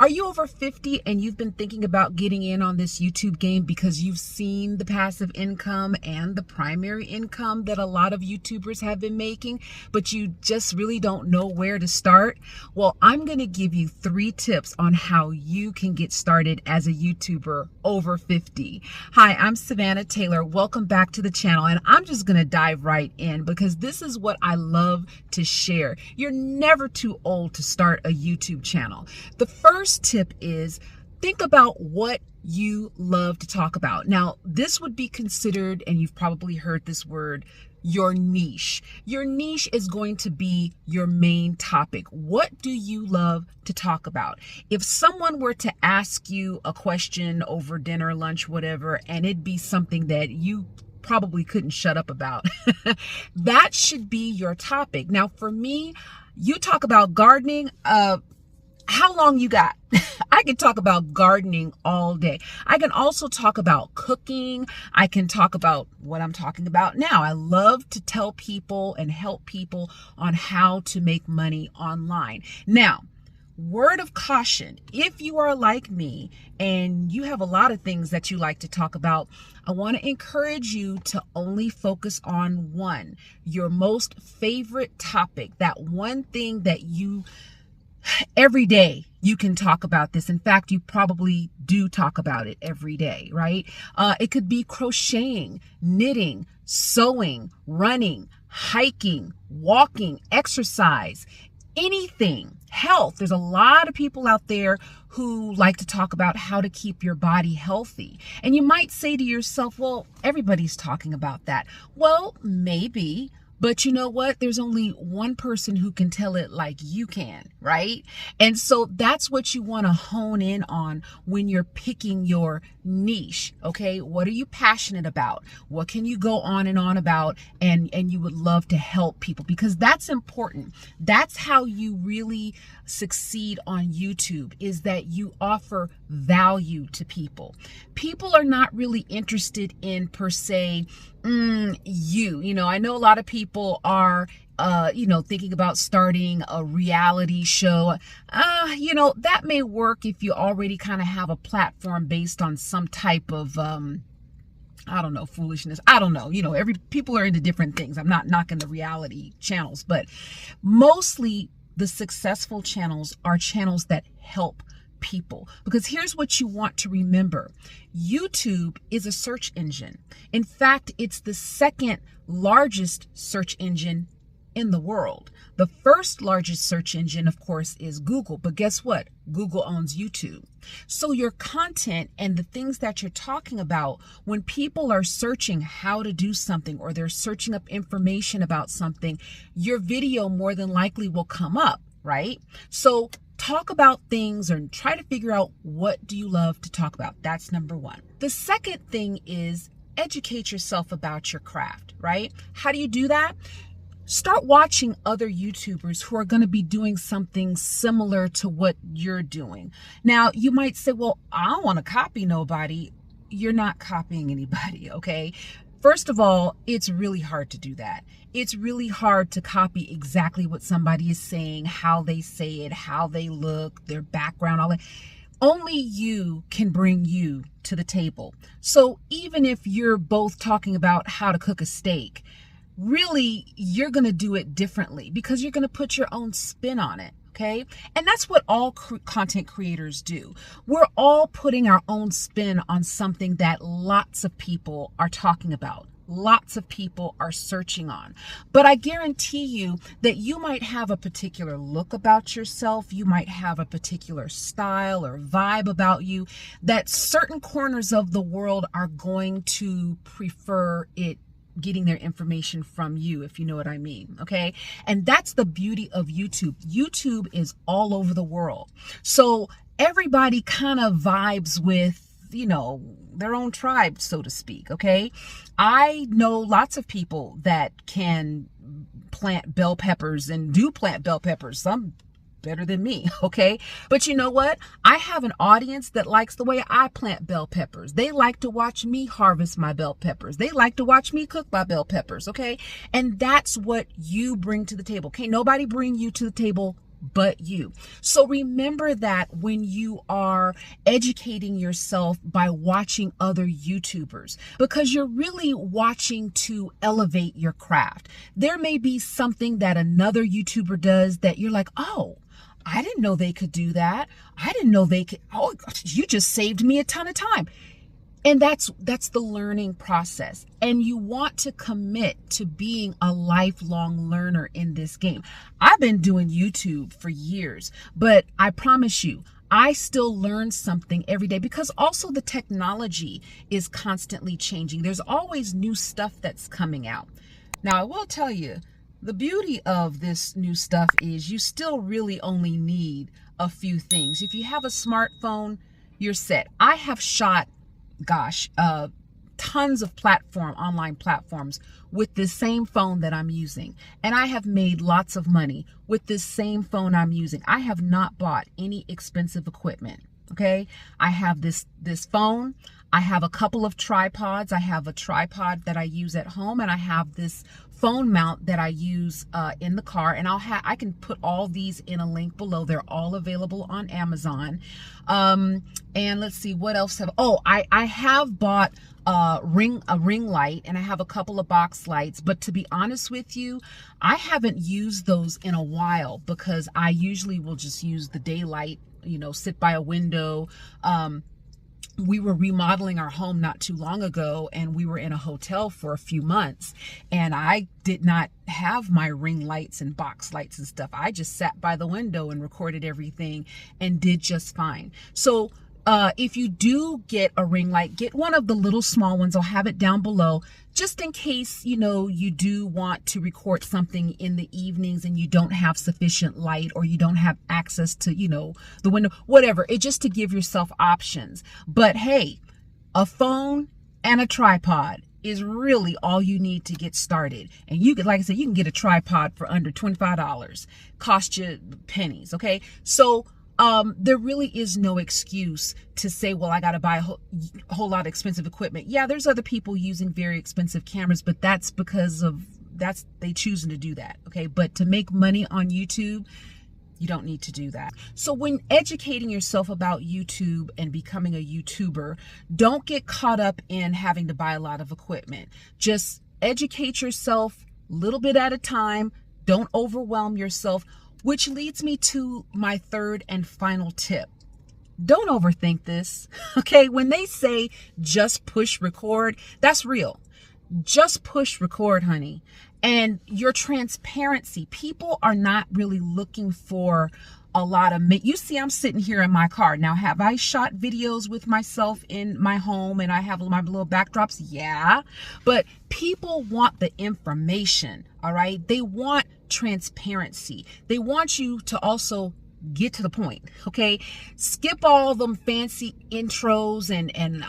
Are you over 50 and you've been thinking about getting in on this YouTube game because you've seen the passive income and the primary income that a lot of YouTubers have been making, but you just really don't know where to start? Well, I'm going to give you 3 tips on how you can get started as a YouTuber over 50. Hi, I'm Savannah Taylor. Welcome back to the channel, and I'm just going to dive right in because this is what I love to share. You're never too old to start a YouTube channel. The first tip is think about what you love to talk about. Now, this would be considered, and you've probably heard this word, your niche. Your niche is going to be your main topic. What do you love to talk about? If someone were to ask you a question over dinner, lunch, whatever, and it'd be something that you probably couldn't shut up about, that should be your topic. Now, for me, you talk about gardening, how long you got? I can talk about gardening all day. I can also talk about cooking. I can talk about what I'm talking about now. I love to tell people and help people on how to make money online. Now, word of caution, if you are like me and you have a lot of things that you like to talk about, I want to encourage you to only focus on one, your most favorite topic, that one thing that you every day you can talk about this. In fact, you probably do talk about it every day, right? It could be crocheting, knitting, sewing, running, hiking, walking, exercise, anything, health. There's a lot of people out there who like to talk about how to keep your body healthy. And you might say to yourself, well, everybody's talking about that. Well, maybe. But you know what? There's only one person who can tell it like you can, right? And so that's what you want to hone in on when you're picking your niche, okay? What are you passionate about? What can you go on and on about? And you would love to help people, because that's important. That's how you really succeed on YouTube, is that you offer value to people. People are not really interested in, per se, you know, I know a lot of people are, thinking about starting a reality show. That may work if you already kind of have a platform based on some type of, foolishness. I don't know. People are into different things. I'm not knocking the reality channels, but mostly the successful channels are channels that help people. Because here's what you want to remember. YouTube is a search engine. In fact, it's the second largest search engine in the world. The first largest search engine, of course, is Google. But guess what? Google owns YouTube. So your content and the things that you're talking about, when people are searching how to do something or they're searching up information about something, your video more than likely will come up, right? So talk about things and try to figure out, what do you love to talk about? That's number one. The second thing is educate yourself about your craft, right? How do you do that? Start watching other YouTubers who are going to be doing something similar to what you're doing. Now, you might say, well, I don't want to copy nobody. You're not copying anybody, okay? First of all, it's really hard to do that. It's really hard to copy exactly what somebody is saying, how they say it, how they look, their background, all that. Only you can bring you to the table. So even if you're both talking about how to cook a steak, really, you're going to do it differently because you're going to put your own spin on it. Okay. And that's what all content creators do. We're all putting our own spin on something that lots of people are talking about. Lots of people are searching on. But I guarantee you that you might have a particular look about yourself. You might have a particular style or vibe about you that certain corners of the world are going to prefer it getting their information from you, if you know what I mean, okay? And that's the beauty of YouTube. YouTube is all over the world. So everybody kind of vibes with, their own tribe, so to speak, okay? I know lots of people that can plant bell peppers and do plant bell peppers. Some better than me, okay? But you know what? I have an audience that likes the way I plant bell peppers. They like to watch me harvest my bell peppers. They like to watch me cook my bell peppers, okay? And that's what you bring to the table. Okay, nobody bring you to the table but you. So remember that when you are educating yourself by watching other YouTubers, because you're really watching to elevate your craft. There may be something that another YouTuber does that you're like, oh, I didn't know they could do that. I didn't know they could. Oh, you just saved me a ton of time. And that's the learning process. And you want to commit to being a lifelong learner in this game. I've been doing YouTube for years, but I promise you, I still learn something every day, because also the technology is constantly changing. There's always new stuff that's coming out. Now, I will tell you, the beauty of this new stuff is you still really only need a few things. If you have a smartphone, you're set. I have shot tons of online platforms with this same phone that I'm using. And I have made lots of money with this same phone I'm using. I have not bought any expensive equipment. Okay. I have this phone. I have a couple of tripods. I have a tripod that I use at home, and I have this phone mount that I use in the car. And I can put all these in a link below. They're all available on Amazon. And let's see what else I have bought a ring light, and I have a couple of box lights. But to be honest with you, I haven't used those in a while, because I usually will just use the daylight, sit by a window. We were remodeling our home not too long ago, and we were in a hotel for a few months, and I did not have my ring lights and box lights and stuff. I just sat by the window and recorded everything and did just fine. So if you do get a ring light, get one of the little small ones. I'll have it down below, just in case, you do want to record something in the evenings and you don't have sufficient light, or you don't have access to, the window, whatever. It's just to give yourself options. But hey, a phone and a tripod is really all you need to get started. And you could, like I said, you can get a tripod for under $25, cost you pennies. Okay. So there really is no excuse to say, well, I got to buy a whole lot of expensive equipment. Yeah, there's other people using very expensive cameras, but that's because they choosing to do that. Okay. But to make money on YouTube, you don't need to do that. So when educating yourself about YouTube and becoming a YouTuber, don't get caught up in having to buy a lot of equipment. Just educate yourself a little bit at a time. Don't overwhelm yourself. Which leads me to my third and final tip. Don't overthink this, okay? When they say just push record, that's real. Just push record, honey. And your transparency. People are not really looking for a lot of you see, I'm sitting here in my car. Now, have I shot videos with myself in my home and I have my little backdrops? Yeah. But people want the information, all right? They want transparency. They want you to also get to the point, okay? Skip all them fancy intros and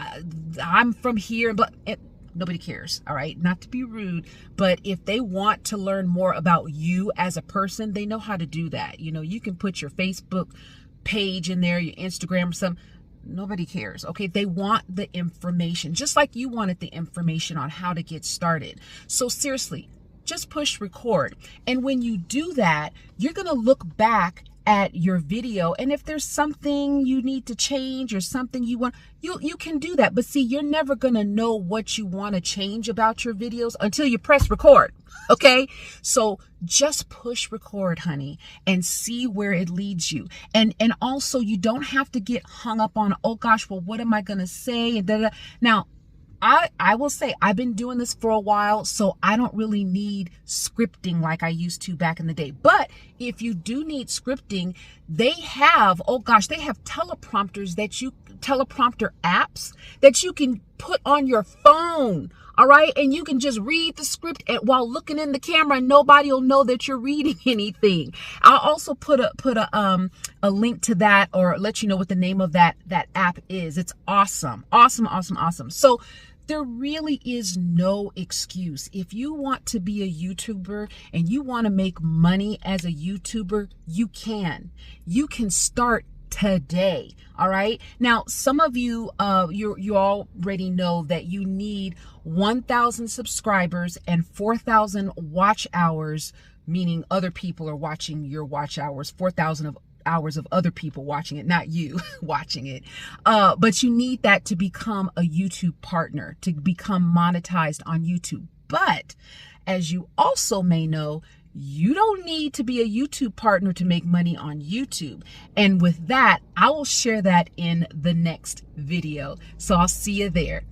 I'm from here, but nobody cares, all right? Not to be rude, but if they want to learn more about you as a person, they know how to do that. You can put your Facebook page in there, your Instagram or something. Nobody cares, okay? They want the information, just like you wanted the information on how to get started. So seriously, just push record. And when you do that, you're going to look back at your video, and if there's something you need to change or something you want, you can do that. But see, you're never going to know what you want to change about your videos until you press record. Okay. So just push record, honey, and see where it leads you. And also, you don't have to get hung up on, oh gosh, well, what am I going to say? And da-da. Now, I will say I've been doing this for a while, so I don't really need scripting like I used to back in the day. But if you do need scripting, they have, they have teleprompter apps that you can put on your phone. All right. And you can just read the script while looking in the camera, and nobody will know that you're reading anything. I'll also put a link to that, or let you know what the name of that app is. It's awesome. Awesome. So there really is no excuse. If you want to be a YouTuber and you want to make money as a YouTuber, you can start today. All right. Now, some of you, you already know that you need 1,000 subscribers and 4,000 watch hours meaning other people are watching your watch hours, 4,000 hours of other people watching it, not you watching it. But you need that to become a YouTube partner, to become monetized on YouTube. But as you also may know, you don't need to be a YouTube partner to make money on YouTube. And with that, I will share that in the next video. So I'll see you there.